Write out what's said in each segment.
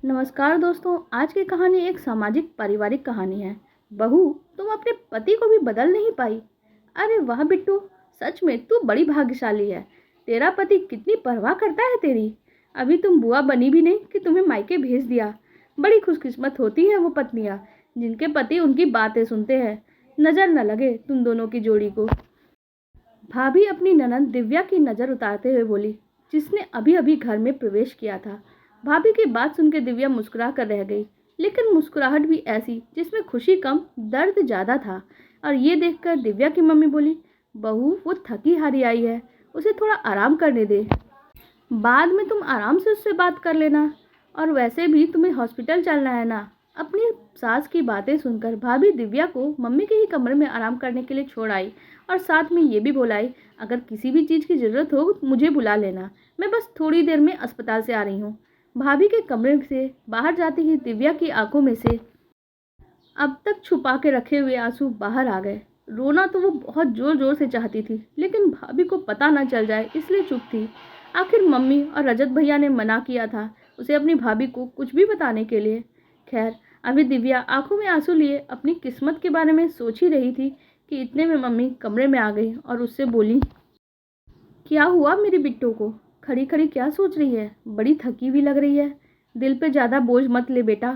नमस्कार दोस्तों, आज की कहानी एक सामाजिक पारिवारिक कहानी है। बहू, तुम अपने पति को भी बदल नहीं पाई। अरे वाह बिट्टू, सच में तू बड़ी भाग्यशाली है। तेरा पति कितनी परवाह करता है तेरी। अभी तुम बुआ बनी भी नहीं कि तुम्हें मायके भेज दिया। बड़ी खुशकिस्मत होती है वो पत्नियां जिनके पति उनकी बातें सुनते हैं। नजर न लगे तुम दोनों की जोड़ी को। भाभी अपनी ननंद दिव्या की नज़र उतारते हुए बोली, जिसने अभी अभी घर में प्रवेश किया था। भाभी की बात सुनकर दिव्या मुस्कुरा कर रह गई, लेकिन मुस्कुराहट भी ऐसी जिसमें खुशी कम दर्द ज़्यादा था। और ये देखकर दिव्या की मम्मी बोली, बहू वो थकी हारी आई है, उसे थोड़ा आराम करने दे। बाद में तुम आराम से उससे बात कर लेना। और वैसे भी तुम्हें हॉस्पिटल चलना है ना। अपनी सास की बातें सुनकर भाभी दिव्या को मम्मी के ही कमरे में आराम करने के लिए छोड़ आई और साथ में ये भी बोलाई, अगर किसी भी चीज़ की ज़रूरत हो तो मुझे बुला लेना, मैं बस थोड़ी देर में अस्पताल से आ रही हूँ। भाभी के कमरे से बाहर जाती ही दिव्या की आंखों में से अब तक छुपा के रखे हुए आंसू बाहर आ गए। रोना तो वो बहुत जोर जोर से चाहती थी, लेकिन भाभी को पता ना चल जाए इसलिए चुप थी। आखिर मम्मी और रजत भैया ने मना किया था उसे अपनी भाभी को कुछ भी बताने के लिए। खैर, अभी दिव्या आंखों में आंसू लिए अपनी किस्मत के बारे में सोच ही रही थी कि इतने में मम्मी कमरे में आ गई और उससे बोली, क्या हुआ मेरी बिट्टू को? खड़ी खड़ी क्या सोच रही है? बड़ी थकी हुई लग रही है। दिल पे ज़्यादा बोझ मत ले बेटा,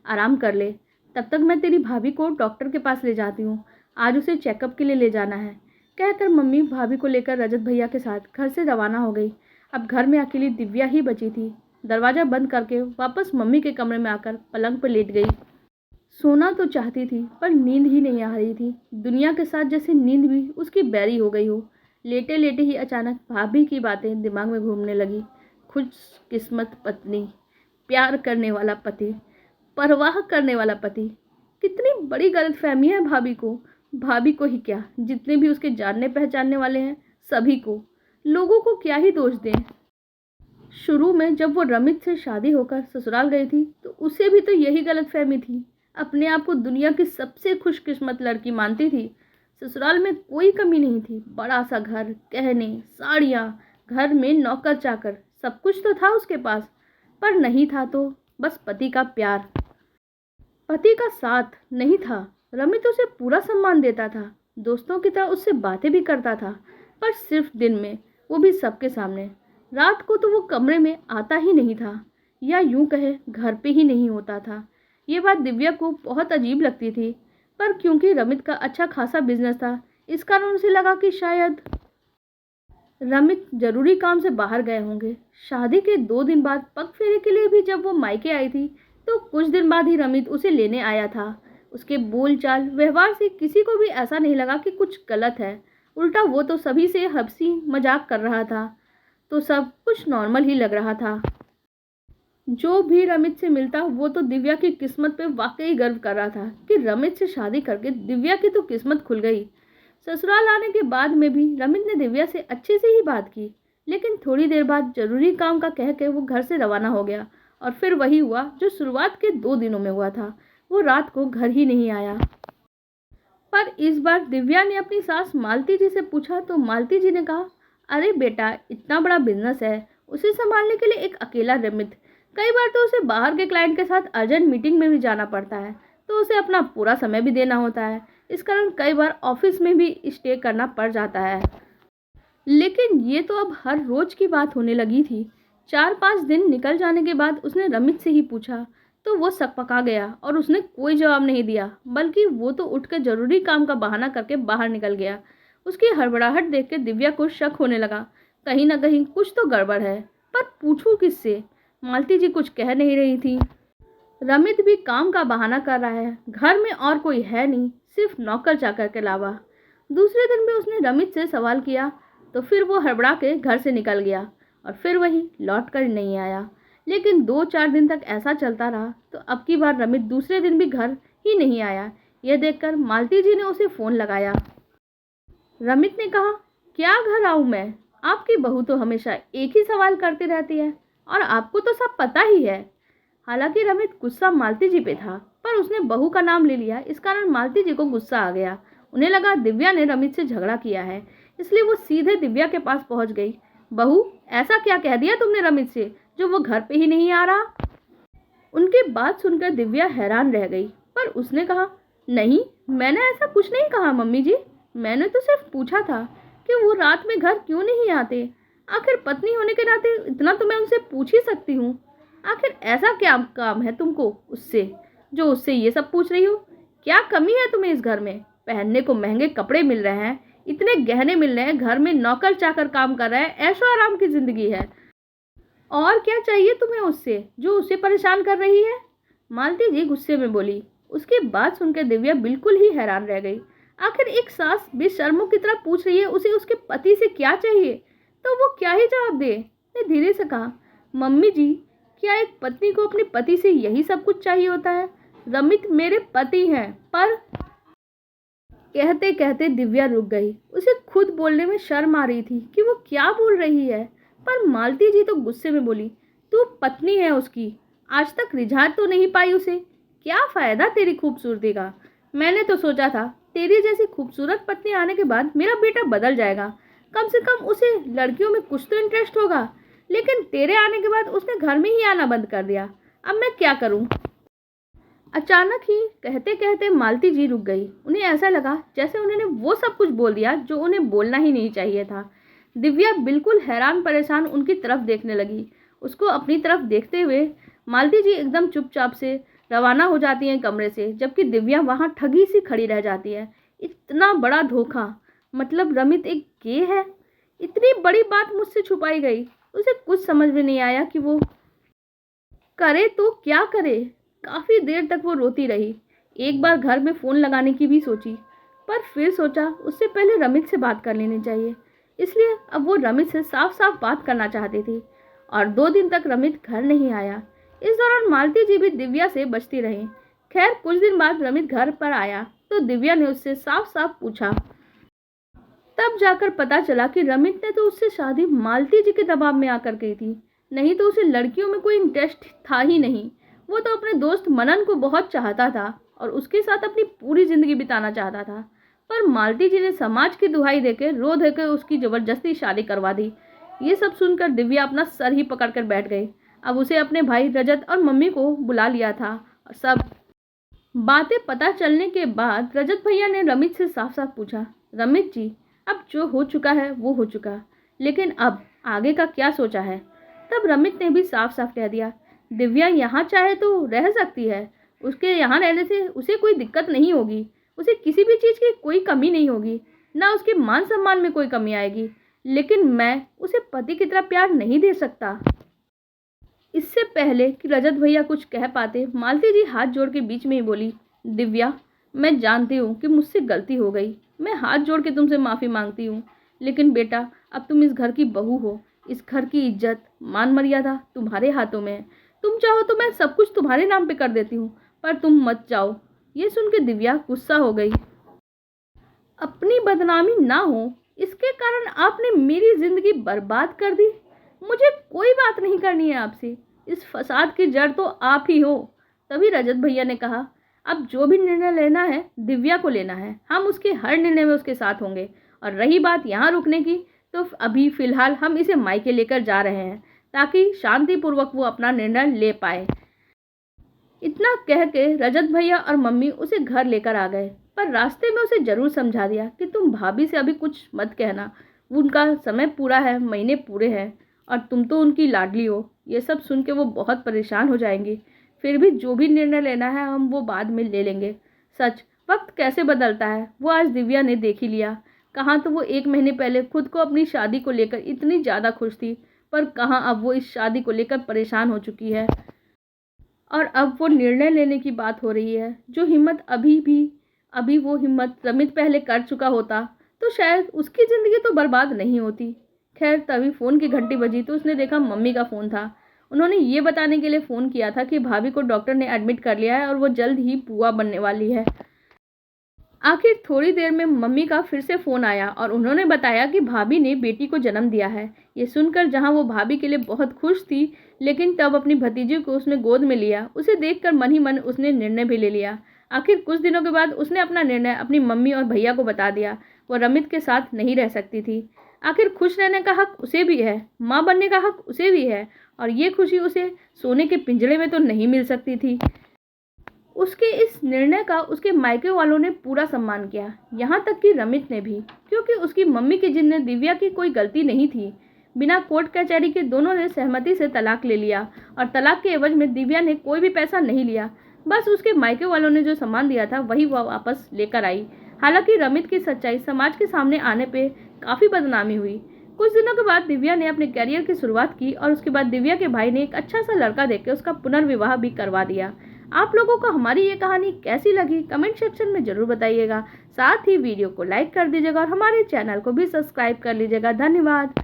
आराम कर ले। तब तक मैं तेरी भाभी को डॉक्टर के पास ले जाती हूँ, आज उसे चेकअप के लिए ले जाना है। कहकर मम्मी भाभी को लेकर रजत भैया के साथ घर से रवाना हो गई। अब घर में अकेली दिव्या ही बची थी। दरवाज़ा बंद करके वापस मम्मी के कमरे में आकर पलंग पर लेट गई। सोना तो चाहती थी पर नींद ही नहीं आ रही थी। दुनिया के साथ जैसे नींद भी उसकी बैरी हो गई हो। लेटे लेटे ही अचानक भाभी की बातें दिमाग में घूमने लगी। खुशकिस्मत पत्नी, प्यार करने वाला पति, परवाह करने वाला पति। कितनी बड़ी गलतफहमी है भाभी को। भाभी को ही क्या, जितने भी उसके जानने पहचानने वाले हैं सभी को। लोगों को क्या ही दोष दें। शुरू में जब वो रमित से शादी होकर ससुराल गई थी तो उसे भी तो यही गलतफहमी थी। अपने आप को दुनिया की सबसे खुशकिस्मत लड़की मानती थी। ससुराल में कोई कमी नहीं थी, बड़ा सा घर, गहने, साड़ियाँ, घर में नौकर चाकर, सब कुछ तो था उसके पास। पर नहीं था तो बस पति का प्यार, पति का साथ नहीं था। रमित उसे पूरा सम्मान देता था, दोस्तों की तरह उससे बातें भी करता था, पर सिर्फ दिन में, वो भी सबके सामने। रात को तो वो कमरे में आता ही नहीं था, या यूं कहे घर पे ही नहीं होता था। ये बात दिव्या को बहुत अजीब लगती थी, पर क्योंकि रमित का अच्छा खासा बिजनेस था, इस कारण उसे लगा कि शायद रमित जरूरी काम से बाहर गए होंगे। शादी के 2 दिन बाद पग फेरे के लिए भी जब वो मायके आई थी तो कुछ दिन बाद ही रमित उसे लेने आया था। उसके बोलचाल व्यवहार से किसी को भी ऐसा नहीं लगा कि कुछ गलत है। उल्टा वो तो सभी से हंसी मजाक कर रहा था, तो सब कुछ नॉर्मल ही लग रहा था। जो भी रमित से मिलता वो तो दिव्या की किस्मत पे वाकई गर्व कर रहा था कि रमित से शादी करके दिव्या की तो किस्मत खुल गई। ससुराल आने के बाद में भी रमित ने दिव्या से अच्छे से ही बात की, लेकिन थोड़ी देर बाद जरूरी काम का कह के वो घर से रवाना हो गया। और फिर वही हुआ जो शुरुआत के 2 दिनों में हुआ था। वो रात को घर ही नहीं आया। पर इस बार दिव्या ने अपनी सास मालती जी से पूछा तो मालती जी ने कहा, अरे बेटा, इतना बड़ा बिजनेस है, उसे संभालने के लिए एक अकेला रमित, कई बार तो उसे बाहर के क्लाइंट के साथ अर्जेंट मीटिंग में भी जाना पड़ता है, तो उसे अपना पूरा समय भी देना होता है। इस कारण कई बार ऑफिस में भी स्टे करना पड़ जाता है। लेकिन ये तो अब हर रोज की बात होने लगी थी। 4-5 दिन निकल जाने के बाद उसने रमित से ही पूछा तो वो सकपका गया और उसने कोई जवाब नहीं दिया, बल्कि वो तो उठकर जरूरी काम का बहाना करके बाहर निकल गया। उसकी हड़बड़ाहट देख के दिव्या को शक होने लगा, कहीं ना कहीं कुछ तो गड़बड़ है। पर पूछूं किससे? मालती जी कुछ कह नहीं रही थी। रमित भी काम का बहाना कर रहा है, घर में और कोई है नहीं, सिर्फ नौकर चाकर के अलावा। दूसरे दिन भी उसने रमित से सवाल किया तो फिर वो हड़बड़ा के घर से निकल गया और फिर वही लौट कर नहीं आया। लेकिन 2-4 दिन तक ऐसा चलता रहा तो अब की बार रमित दूसरे दिन भी घर ही नहीं आया। यह देखकर मालती जी ने उसे फ़ोन लगाया। रमित ने कहा, क्या घर आऊँ मैं? आपकी बहू तो हमेशा एक ही सवाल करती रहती है और आपको तो सब पता ही है। हालांकि रमित गुस्सा मालती जी पे था, पर उसने बहू का नाम ले लिया, इस कारण मालती जी को गुस्सा आ गया। उन्हें लगा दिव्या ने रमित से झगड़ा किया है, इसलिए वो सीधे दिव्या के पास पहुंच गई। बहू, ऐसा क्या कह दिया तुमने रमित से जो वो घर पे ही नहीं आ रहा? बात सुनकर दिव्या हैरान रह गई, पर उसने कहा, नहीं, मैंने ऐसा कुछ नहीं कहा मम्मी जी। मैंने तो सिर्फ पूछा था कि वो रात में घर क्यों नहीं आते। आखिर पत्नी होने के नाते इतना तो मैं उनसे पूछ ही सकती हूँ। आखिर ऐसा क्या काम है तुमको उससे, जो उससे ये सब पूछ रही हो? क्या कमी है तुम्हें इस घर में? पहनने को महंगे कपड़े मिल रहे हैं, इतने गहने मिल रहे हैं, घर में नौकर चाकर काम कर रहे हैं, ऐशो आराम की जिंदगी है। और क्या चाहिए तुम्हें उससे, जो उसे परेशान कर रही है? मालती जी गुस्से में बोली। उसकी बात सुनकर दिव्या बिल्कुल ही हैरान रह गई। आखिर एक सास बेशर्मों की तरह पूछ रही है उसे उसके पति से क्या चाहिए, तो वो क्या ही जवाब दे। ने धीरे से कहा, मम्मी जी, क्या एक पत्नी को अपने पति से यही सब कुछ चाहिए होता है? रमित मेरे पति हैं, पर कहते कहते दिव्या रुक गई। उसे खुद बोलने में शर्म आ रही थी कि वो क्या बोल रही है, पर मालती जी तो गुस्से में बोली, तू पत्नी है उसकी, आज तक रिझा तो नहीं पाई उसे, क्या फायदा तेरी खूबसूरती का? मैंने तो सोचा था तेरी जैसी खूबसूरत पत्नी आने के बाद मेरा बेटा बदल जाएगा, कम से कम उसे लड़कियों में कुछ तो इंटरेस्ट होगा, लेकिन तेरे आने के बाद उसने घर में ही आना बंद कर दिया। अब मैं क्या करूं? अचानक ही कहते कहते मालती जी रुक गई। उन्हें ऐसा लगा जैसे उन्होंने वो सब कुछ बोल दिया जो उन्हें बोलना ही नहीं चाहिए था। दिव्या बिल्कुल हैरान परेशान उनकी तरफ देखने लगी। उसको अपनी तरफ देखते हुए मालती जी एकदम चुपचाप से रवाना हो जाती हैं कमरे से, जबकि दिव्या वहाँ ठगी सी खड़ी रह जाती है। इतना बड़ा धोखा, मतलब रमित एक गे है? इतनी बड़ी बात मुझसे छुपाई गई। उसे कुछ समझ में नहीं आया कि वो करे तो क्या करे। काफी देर तक वो रोती रही। एक बार घर में फोन लगाने की भी सोची, पर फिर सोचा उससे पहले रमित से बात कर लेनी चाहिए। इसलिए अब वो रमित से साफ साफ बात करना चाहती थी। और 2 दिन तक रमित घर नहीं आया। इस दौरान मालती जी भी दिव्या से बचती रही। खैर कुछ दिन बाद रमित घर पर आया तो दिव्या ने उससे साफ साफ पूछा। तब जाकर पता चला कि रमित ने तो उससे शादी मालती जी के दबाव में आकर की थी, नहीं तो उसे लड़कियों में कोई इंटरेस्ट था ही नहीं। वो तो अपने दोस्त मनन को बहुत चाहता था और उसके साथ अपनी पूरी जिंदगी बिताना चाहता था, पर मालती जी ने समाज की दुहाई देकर रो देकर उसकी जबरदस्ती शादी करवा दी। ये सब सुनकर दिव्या अपना सर ही पकड़कर बैठ गई। अब उसे अपने भाई रजत और मम्मी को बुला लिया था और सब बातें पता चलने के बाद रजत भैया ने रमित से साफ साफ पूछा, रमित जी, अब जो हो चुका है वो हो चुका, लेकिन अब आगे का क्या सोचा है? तब रमित ने भी साफ साफ कह दिया, दिव्या यहाँ चाहे तो रह सकती है, उसके यहाँ रहने से उसे कोई दिक्कत नहीं होगी, उसे किसी भी चीज़ की कोई कमी नहीं होगी, ना उसके मान सम्मान में कोई कमी आएगी, लेकिन मैं उसे पति की तरह प्यार नहीं दे सकता। इससे पहले कि रजत भैया कुछ कह पाते, मालती जी हाथ जोड़ के बीच में ही बोली, दिव्या, मैं जानती हूँ कि मुझसे गलती हो गई, मैं हाथ जोड़ के तुमसे माफ़ी मांगती हूँ, लेकिन बेटा अब तुम इस घर की बहू हो, इस घर की इज्जत मान मर्यादा तुम्हारे हाथों में है। तुम चाहो तो मैं सब कुछ तुम्हारे नाम पे कर देती हूँ, पर तुम मत जाओ। ये सुन के दिव्या गुस्सा हो गई। अपनी बदनामी ना हो इसके कारण आपने मेरी जिंदगी बर्बाद कर दी। मुझे कोई बात नहीं करनी है आपसे, इस फसाद की जड़ तो आप ही हो। तभी रजत भैया ने कहा, अब जो भी निर्णय लेना है दिव्या को लेना है, हम उसके हर निर्णय में उसके साथ होंगे। और रही बात यहाँ रुकने की, तो अभी फिलहाल हम इसे मायके लेकर जा रहे हैं ताकि शांतिपूर्वक वो अपना निर्णय ले पाए। इतना कह के रजत भैया और मम्मी उसे घर लेकर आ गए, पर रास्ते में उसे जरूर समझा दिया कि तुम भाभी से अभी कुछ मत कहना, उनका समय पूरा है, महीने पूरे हैं और तुम तो उनकी लाडली हो। ये सब सुन के वो बहुत परेशान हो जाएंगी। फिर भी जो भी निर्णय लेना है हम वो बाद में ले लेंगे। सच, वक्त कैसे बदलता है वो आज दिव्या ने देख ही लिया। कहाँ तो वो 1 महीने पहले खुद को अपनी शादी को लेकर इतनी ज़्यादा खुश थी, पर कहाँ अब वो इस शादी को लेकर परेशान हो चुकी है। और अब वो निर्णय लेने की बात हो रही है, जो हिम्मत अभी वो हिम्मत रमित पहले कर चुका होता तो शायद उसकी ज़िंदगी तो बर्बाद नहीं होती। खैर तभी फ़ोन की घंटी बजी तो उसने देखा मम्मी का फ़ोन था। उन्होंने ये बताने के लिए फ़ोन किया था कि भाभी को डॉक्टर ने एडमिट कर लिया है और वो जल्द ही बुआ बनने वाली है। आखिर थोड़ी देर में मम्मी का फिर से फ़ोन आया और उन्होंने बताया कि भाभी ने बेटी को जन्म दिया है। ये सुनकर जहां वो भाभी के लिए बहुत खुश थी, लेकिन तब अपनी भतीजी को उसने गोद में लिया। उसे देखकर मन ही मन उसने निर्णय भी ले लिया। आखिर कुछ दिनों के बाद उसने अपना निर्णय अपनी मम्मी और भैया को बता दिया। वो रमित के साथ नहीं रह सकती थी। आखिर खुश रहने का हक उसे भी है, माँ बनने का हक उसे भी है, और ये खुशी उसे सोने के पिंजरे में तो नहीं मिल सकती थी। उसके इस निर्णय का उसके मायके वालों ने पूरा सम्मान किया, यहाँ तक कि रमित ने भी, क्योंकि उसकी मम्मी की जिनमें दिव्या की कोई गलती नहीं थी। बिना कोर्ट कचहरी के दोनों ने सहमति से तलाक ले लिया, और तलाक के एवज में दिव्या ने कोई भी पैसा नहीं लिया। बस उसके मायके वालों ने जो सम्मान दिया था वही वह वापस लेकर आई। हालांकि रमित की सच्चाई समाज के सामने आने पे काफ़ी बदनामी हुई। कुछ दिनों के बाद दिव्या ने अपने करियर की शुरुआत की, और उसके बाद दिव्या के भाई ने एक अच्छा सा लड़का देख उसका पुनर्विवाह भी करवा दिया। आप लोगों को हमारी ये कहानी कैसी लगी कमेंट सेक्शन में ज़रूर बताइएगा। साथ ही वीडियो को लाइक कर दीजिएगा और हमारे चैनल को भी सब्सक्राइब कर लीजिएगा। धन्यवाद।